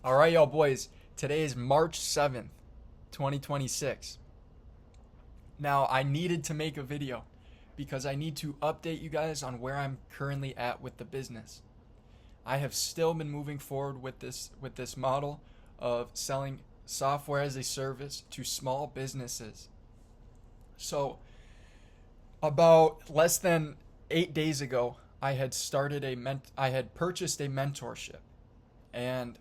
All right, y'all boys. Today is March 7th, 2026. Now, I needed to make a video because I need to update you guys on where I'm currently at with the business. I have still been moving forward with this model of selling software as a service to small businesses. So, about less than 8 days ago, I had purchased a mentorship, and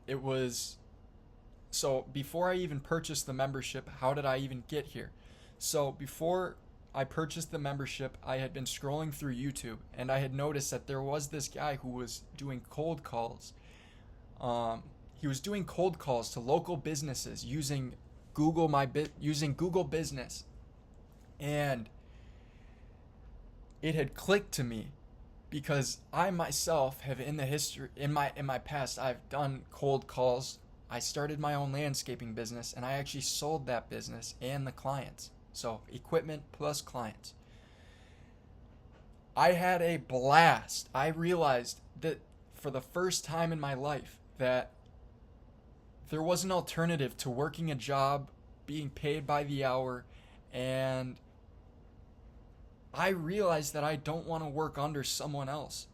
it was so before I even purchased the membership, how did I even get here? So before I purchased the membership, I had been scrolling through YouTube, and I had noticed that there was this guy who was doing cold calls. He was doing cold calls to local businesses using Google Business, and it had clicked to me because I myself have in my past I've done cold calls. I started my own landscaping business, and I actually sold that business and the clients. So equipment plus clients. I had a blast. I realized that for the first time in my life that there was an alternative to working a job, being paid by the hour, and I realized that I don't want to work under someone else.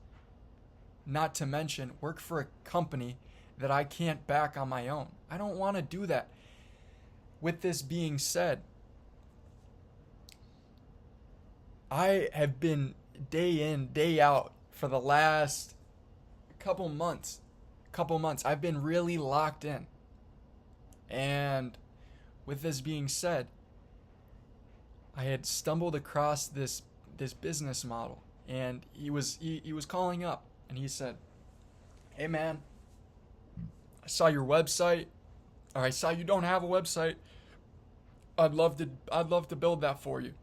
Not to mention work for a company that I can't back on my own. I don't want to do that. With this being said, I have been day in, day out for the last couple months. I've been really locked in. And with this being said, I had stumbled across this business model, and he was calling up, and he said, "Hey man, I saw your website, or I saw you don't have a website. I'd love to build that for you."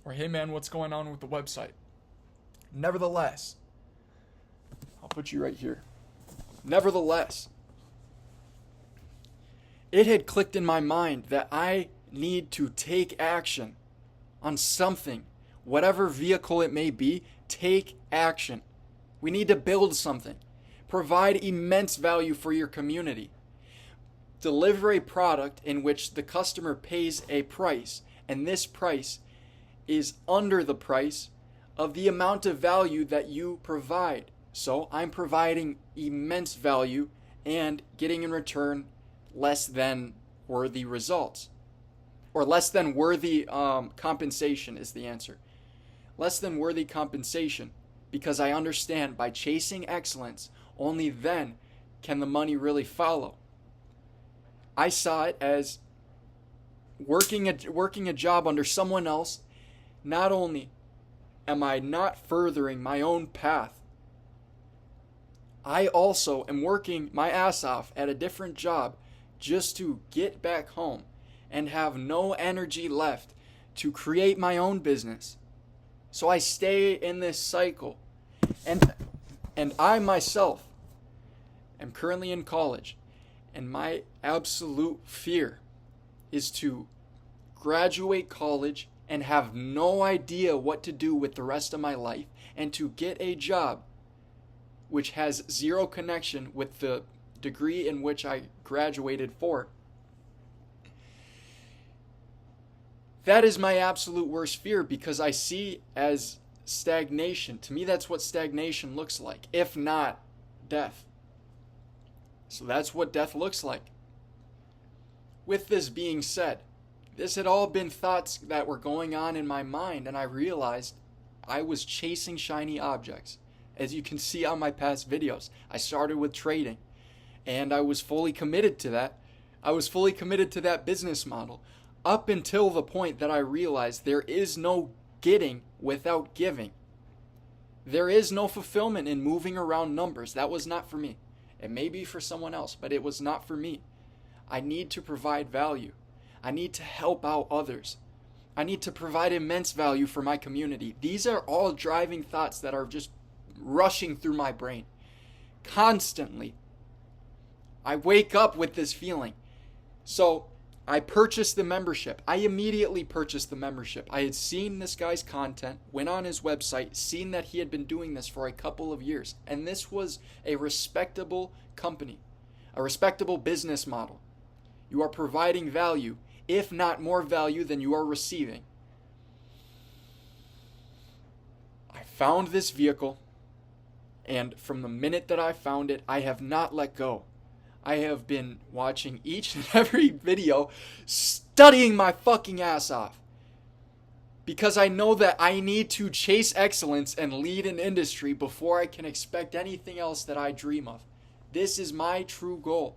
Or, "Hey man, what's going on with the website?" Nevertheless, I'll put you right here. Nevertheless, it had clicked in my mind that I need to take action on something, whatever vehicle it may be. Take action. We need to build something. Provide immense value for your community. Deliver a product in which the customer pays a price, and this price is under the price of the amount of value that you provide. So I'm providing immense value and getting in return less than worthy results. Or less than worthy compensation is the answer. Less than worthy compensation, because I understand by chasing excellence, only then can the money really follow. I saw it as working a job under someone else. Not only am I not furthering my own path, I also am working my ass off at a different job just to get back home and have no energy left to create my own business. So I stay in this cycle. And I myself am currently in college, and my absolute fear is to graduate college and have no idea what to do with the rest of my life, and to get a job which has zero connection with the degree in which I graduated for. That is my absolute worst fear, because I see as stagnation. To me, that's what stagnation looks like, if not death. So that's what death looks like. With this being said, this had all been thoughts that were going on in my mind, and I realized I was chasing shiny objects. As you can see on my past videos, I started with trading, and I was fully committed to that. I was fully committed to that business model up until the point that I realized there is no getting without giving. There is no fulfillment in moving around numbers. That was not for me. It may be for someone else, but it was not for me. I need to provide value. I need to help out others. I need to provide immense value for my community. These are all driving thoughts that are just rushing through my brain constantly. I wake up with this feeling. So I purchased the membership. I immediately purchased the membership. I had seen this guy's content, went on his website, seen that he had been doing this for a couple of years. And this was a respectable company, a respectable business model. You are providing value, if not more value than you are receiving. I found this vehicle, and from the minute that I found it, I have not let go. I have been watching each and every video, studying my fucking ass off. Because I know that I need to chase excellence and lead an industry before I can expect anything else that I dream of. This is my true goal.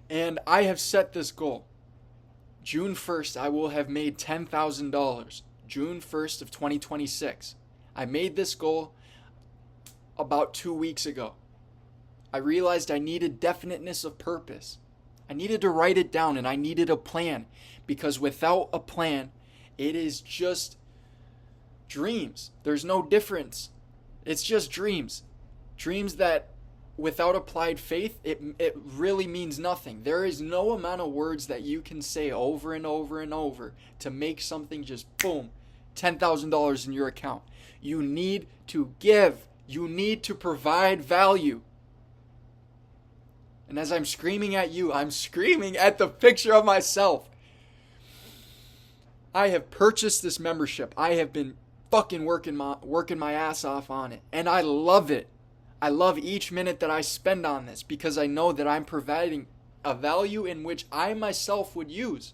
And I have set this goal. June 1st, I will have made $10,000. June 1st of 2026. I made this goal about 2 weeks ago. I realized I needed definiteness of purpose. I needed to write it down, and I needed a plan, because without a plan, it is just dreams. There's no difference. It's just dreams. Dreams that without applied faith, it really means nothing. There is no amount of words that you can say over and over and over to make something just boom, $10,000 in your account. You need to give. You need to provide value. And as I'm screaming at you, I'm screaming at the picture of myself. I have purchased this membership. I have been fucking working my ass off on it. And I love it. I love each minute that I spend on this, because I know that I'm providing a value in which I myself would use.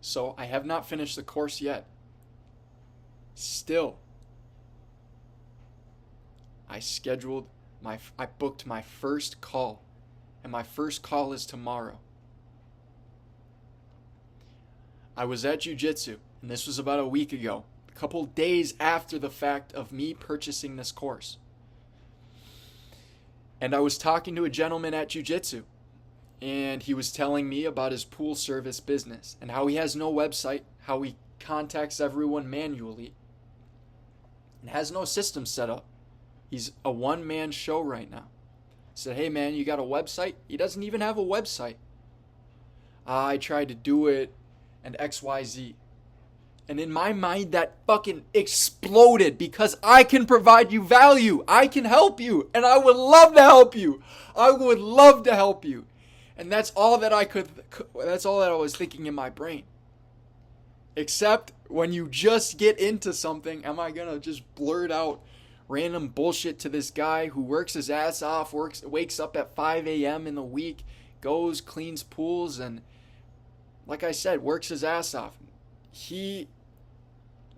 So I have not finished the course yet. Still, I booked my first call, and my first call is tomorrow. I was at jiu-jitsu, and this was about a week ago, a couple days after the fact of me purchasing this course. And I was talking to a gentleman at jiu-jitsu, and he was telling me about his pool service business and how he has no website, how he contacts everyone manually, and has no system set up. He's a one-man show right now. I said, hey man, you got a website? He doesn't even have a website. I tried to do it and XYZ. And in my mind, that fucking exploded, because I can provide you value. I can help you, and I would love to help you. I would love to help you. And that's all that that's all that I was thinking in my brain. Except when you just get into something, am I gonna just blurt out random bullshit to this guy who works his ass off, wakes up at 5 a.m. in the week, goes, cleans pools, and like I said, works his ass off. He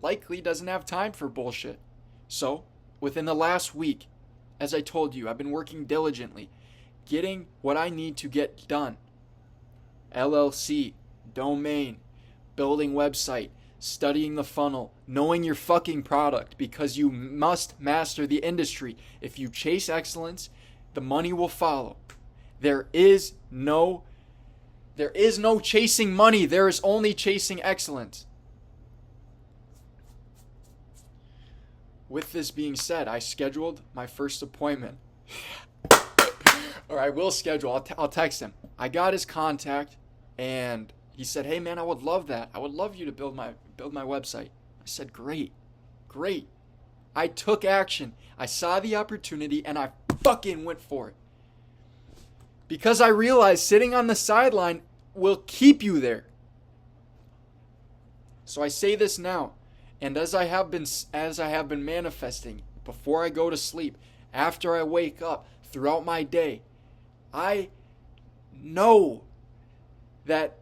likely doesn't have time for bullshit. So, within the last week, as I told you, I've been working diligently, getting what I need to get done. LLC, domain, building website, studying the funnel, knowing your fucking product, because you must master the industry. If you chase excellence, the money will follow. There is no chasing money. There is only chasing excellence. With this being said, I scheduled my first appointment. Or I will schedule. I'll text him. I got his contact, and he said, hey man, I would love that. I would love you to build my website. I said, great. I took action. I saw the opportunity, and I fucking went for it. Because I realized sitting on the sideline will keep you there. So I say this now, and as I have been manifesting, before I go to sleep, after I wake up, throughout my day, I know that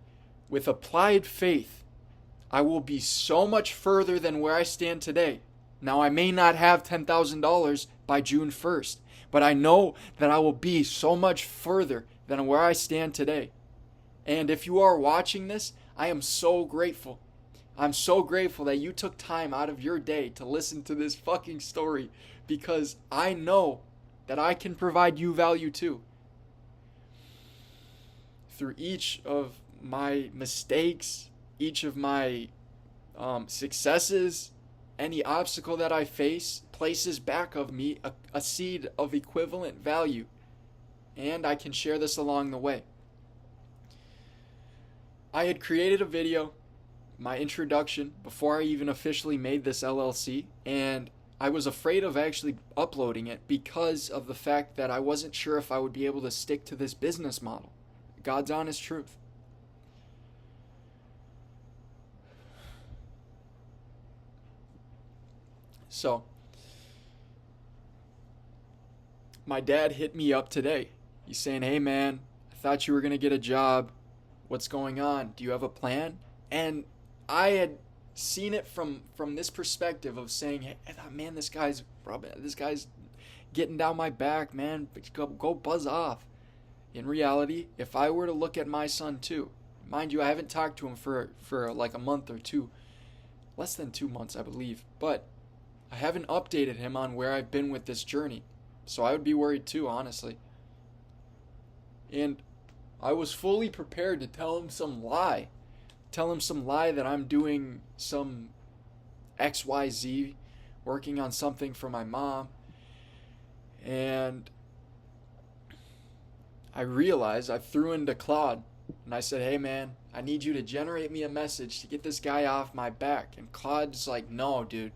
with applied faith, I will be so much further than where I stand today. Now, I may not have $10,000 by June 1st, but I know that I will be so much further than where I stand today. And if you are watching this, I am so grateful. I'm so grateful that you took time out of your day to listen to this fucking story, because I know that I can provide you value too. Through each of my mistakes, each of my successes, any obstacle that I face places back of me a seed of equivalent value, and I can share this along the way. I had created a video, my introduction, before I even officially made this LLC, and I was afraid of actually uploading it because of the fact that I wasn't sure if I would be able to stick to this business model. God's honest truth. So, my dad hit me up today. He's saying, "Hey man, I thought you were going to get a job. What's going on? Do you have a plan?" And I had seen it from this perspective of saying, "Hey, man, this guy's getting down my back, man. Go buzz off." In reality, if I were to look at my son too, mind you, I haven't talked to him for like a month or two, less than 2 months, I believe, but I haven't updated him on where I've been with this journey. So I would be worried too, honestly. And I was fully prepared to tell him some lie. Tell him some lie that I'm doing some XYZ, working on something for my mom. And I realized, I threw into Claude and I said, "Hey man, I need you to generate me a message to get this guy off my back." And Claude's like, "No, dude.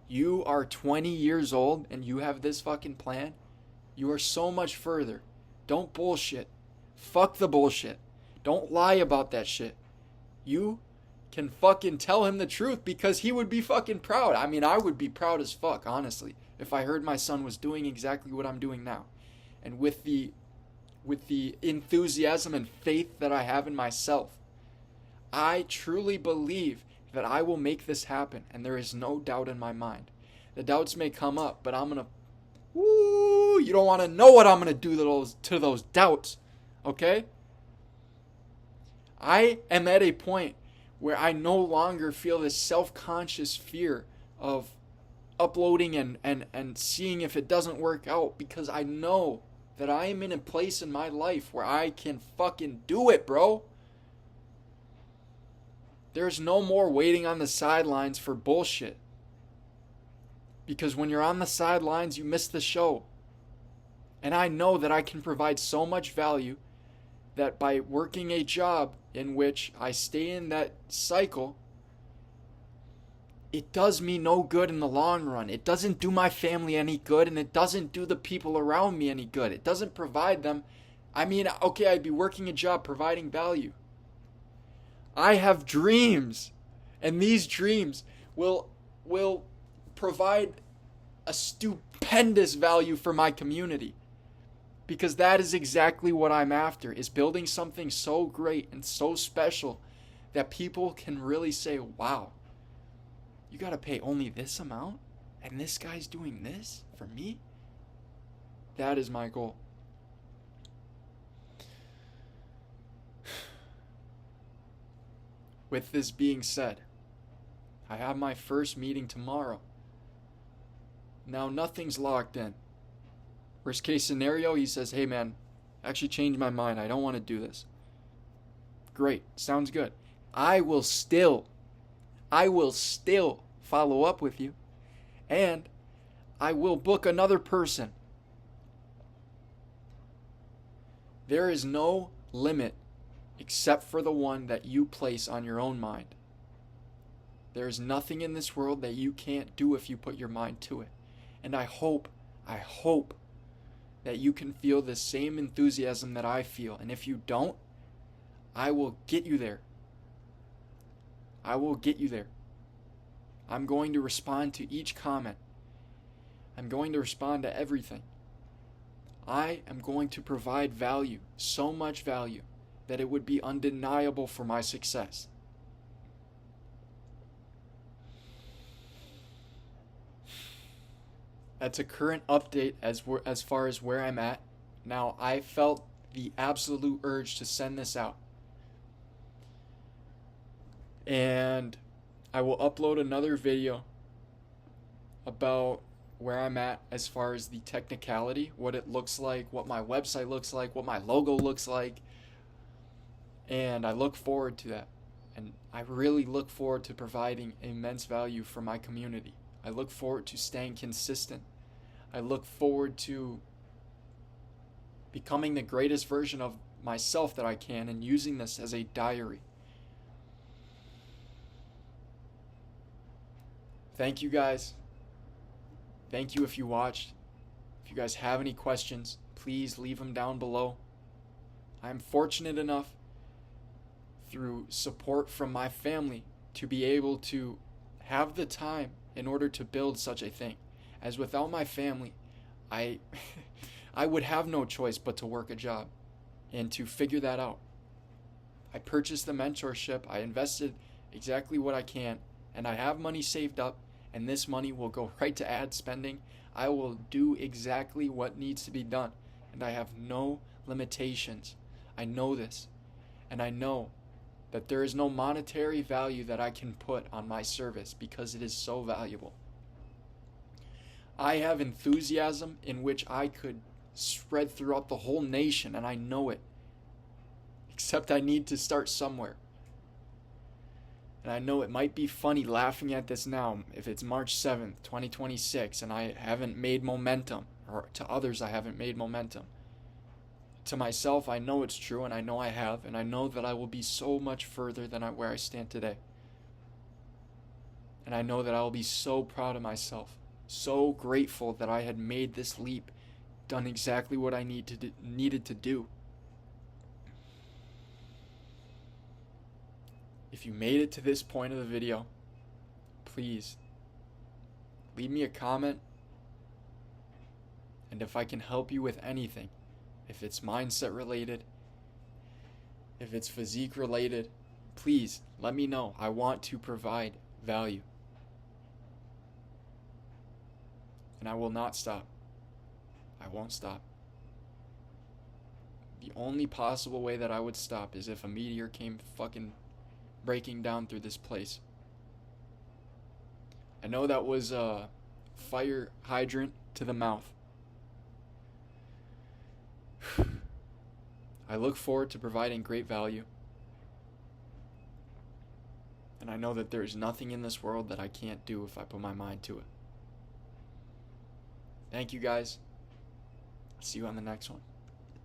You are 20 years old and you have this fucking plan? You are so much further. Don't bullshit. Fuck the bullshit. Don't lie about that shit. You can fucking tell him the truth because he would be fucking proud." I mean, I would be proud as fuck, honestly, if I heard my son was doing exactly what I'm doing now. And with the enthusiasm and faith that I have in myself, I truly believe that I will make this happen, and there is no doubt in my mind. The doubts may come up, but I'm gonna, you don't want to know what I'm gonna do to those doubts, okay? I am at a point where I no longer feel this self-conscious fear of uploading and seeing if it doesn't work out, because I know that I am in a place in my life where I can fucking do it, bro. There's no more waiting on the sidelines for bullshit. Because when you're on the sidelines, you miss the show. And I know that I can provide so much value that by working a job in which I stay in that cycle, it does me no good in the long run. It doesn't do my family any good, and it doesn't do the people around me any good. It doesn't provide them. I mean, okay, I'd be working a job providing value. I have dreams, and these dreams will provide a stupendous value for my community, because that is exactly what I'm after, is building something so great and so special that people can really say, "Wow, you gotta pay only this amount, and this guy's doing this for me?" That is my goal. With this being said, I have my first meeting tomorrow. Now, nothing's locked in. Worst case scenario, he says, "Hey man, actually changed my mind. I don't want to do this." Great, sounds good. I will still follow up with you, and I will book another person. There is no limit except for the one that you place on your own mind. There is nothing in this world that you can't do if you put your mind to it. And I hope that you can feel the same enthusiasm that I feel. And if you don't, I will get you there. I will get you there. I'm going to respond to each comment. I'm going to respond to everything. I am going to provide value, so much value, that it would be undeniable for my success. That's a current update as far as where I'm at. Now, I felt the absolute urge to send this out. And I will upload another video about where I'm at as far as the technicality, what it looks like, what my website looks like, what my logo looks like. And I look forward to that. And I really look forward to providing immense value for my community. I look forward to staying consistent. I look forward to becoming the greatest version of myself that I can and using this as a diary. Thank you guys. Thank you if you watched. If you guys have any questions, please leave them down below. I'm fortunate enough through support from my family to be able to have the time in order to build such a thing. As without my family, I I would have no choice but to work a job and to figure that out. I purchased the mentorship, I invested exactly what I can, and I have money saved up, and this money will go right to ad spending. I will do exactly what needs to be done, and I have no limitations. I know this, and I know that there is no monetary value that I can put on my service because it is so valuable. I have enthusiasm in which I could spread throughout the whole nation, and I know it. Except I need to start somewhere. And I know it might be funny laughing at this now if it's March 7th, 2026, and I haven't made momentum, or to others I haven't made momentum. To myself, I know it's true, and I know I have, and I know that I will be so much further than where I stand today. And I know that I will be so proud of myself, so grateful that I had made this leap, done exactly what I needed to do. If you made it to this point of the video, please leave me a comment, and if I can help you with anything, if it's mindset related, if it's physique related, please let me know. I want to provide value. And I will not stop. I won't stop. The only possible way that I would stop is if a meteor came fucking breaking down through this place. I know that was a fire hydrant to the mouth. I look forward to providing great value. And I know that there is nothing in this world that I can't do if I put my mind to it. Thank you guys. See you on the next one.